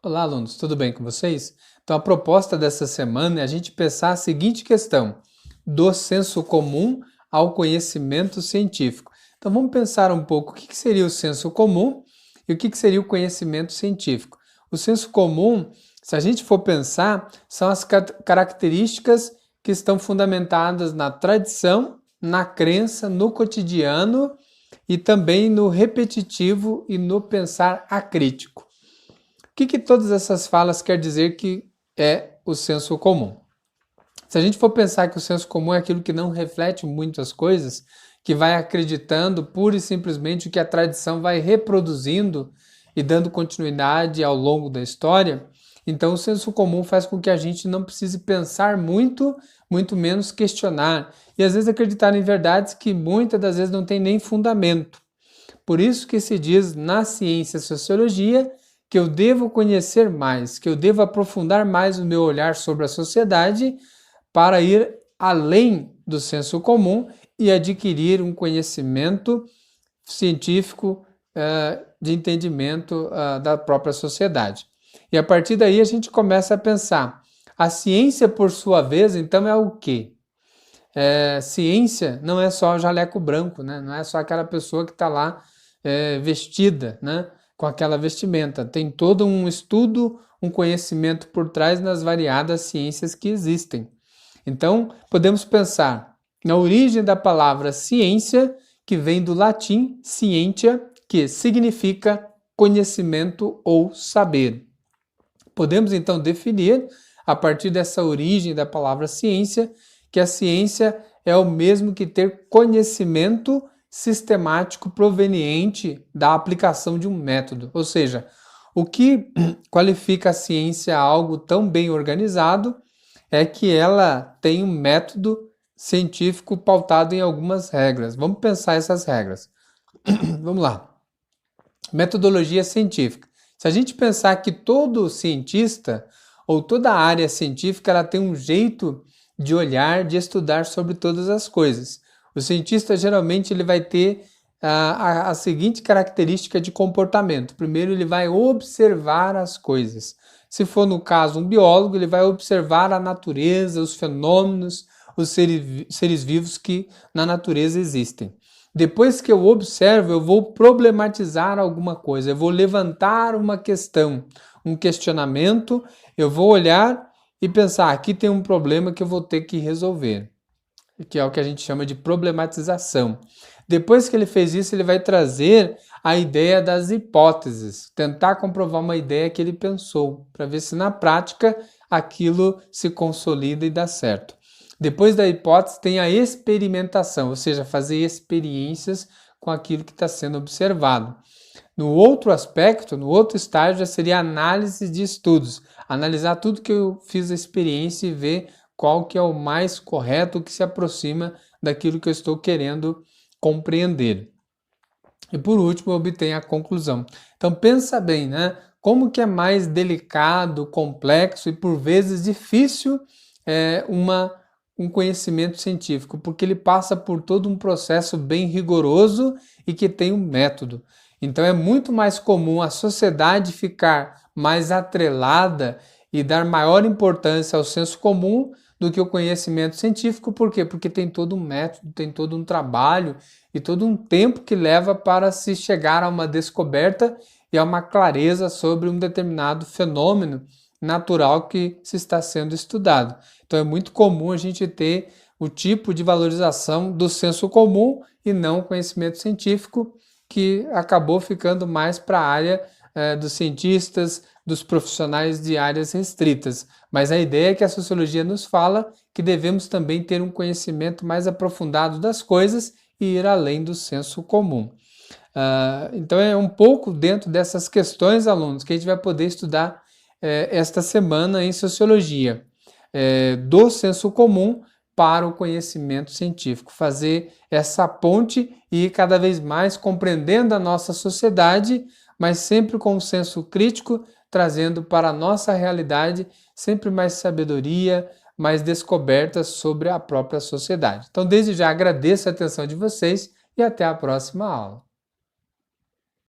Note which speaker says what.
Speaker 1: Olá, alunos, tudo bem com vocês? Então, a proposta dessa semana é a gente pensar a seguinte questão: do senso comum ao conhecimento científico. Então, vamos pensar um pouco o que seria o senso comum e o que seria o conhecimento científico. O senso comum, se a gente for pensar, são as características que estão fundamentadas na tradição, na crença, no cotidiano e também no repetitivo e no pensar acrítico. O que todas essas falas quer dizer que é o senso comum? Se a gente for pensar que o senso comum é aquilo que não reflete muitas coisas, que vai acreditando pura e simplesmente o que a tradição vai reproduzindo e dando continuidade ao longo da história, então o senso comum faz com que a gente não precise pensar muito, muito menos questionar, e às vezes acreditar em verdades que muitas das vezes não tem nem fundamento. Por isso que se diz na ciência sociologia que eu devo conhecer mais, que eu devo aprofundar mais o meu olhar sobre a sociedade para ir além do senso comum e adquirir um conhecimento científico de entendimento da própria sociedade. E a partir daí a gente começa a pensar. A ciência, por sua vez, então é o quê? Ciência não é só o jaleco branco, né? Não é só aquela pessoa que está lá vestida, né? Com aquela vestimenta. Tem todo um estudo, um conhecimento por trás nas variadas ciências que existem. Então, podemos pensar na origem da palavra ciência, que vem do latim scientia, que significa conhecimento ou saber. Podemos então definir, a partir dessa origem da palavra ciência, que a ciência é o mesmo que ter conhecimento sistemático proveniente da aplicação de um método. Ou seja, o que qualifica a ciência a algo tão bem organizado é que ela tem um método científico pautado em algumas regras. Vamos pensar essas regras. Vamos lá. Metodologia científica. Se a gente pensar que todo cientista ou toda área científica ela tem um jeito de olhar, de estudar sobre todas as coisas. O cientista geralmente ele vai ter a seguinte característica de comportamento. Primeiro, ele vai observar as coisas. Se for no caso um biólogo, ele vai observar a natureza, os fenômenos, os seres vivos que na natureza existem. Depois que eu observo, eu vou problematizar alguma coisa, eu vou levantar uma questão, um questionamento, eu vou olhar e pensar, aqui tem um problema que eu vou ter que resolver, que é o que a gente chama de problematização. Depois que ele fez isso, ele vai trazer a ideia das hipóteses, tentar comprovar uma ideia que ele pensou, para ver se na prática aquilo se consolida e dá certo. Depois da hipótese tem a experimentação, ou seja, fazer experiências com aquilo que está sendo observado. No outro aspecto, no outro estágio, já seria a análise de estudos. Analisar tudo que eu fiz a experiência e ver qual que é o mais correto, que se aproxima daquilo que eu estou querendo compreender. E por último, obter a conclusão. Então pensa bem, né? Como que é mais delicado, complexo e por vezes difícil um conhecimento científico, porque ele passa por todo um processo bem rigoroso e que tem um método. Então é muito mais comum a sociedade ficar mais atrelada e dar maior importância ao senso comum do que o conhecimento científico. Por quê? Porque tem todo um método, tem todo um trabalho e todo um tempo que leva para se chegar a uma descoberta e a uma clareza sobre um determinado fenômeno natural que se está sendo estudado. Então é muito comum a gente ter o tipo de valorização do senso comum e não o conhecimento científico, que acabou ficando mais para a área dos cientistas, dos profissionais de áreas restritas. Mas a ideia é que a sociologia nos fala que devemos também ter um conhecimento mais aprofundado das coisas e ir além do senso comum. Então é um pouco dentro dessas questões, alunos, que a gente vai poder estudar esta semana em sociologia, do senso comum para o conhecimento científico, fazer essa ponte e ir cada vez mais compreendendo a nossa sociedade, mas sempre com um senso crítico, trazendo para a nossa realidade sempre mais sabedoria, mais descobertas sobre a própria sociedade. Então, desde já agradeço a atenção de vocês e até a próxima aula.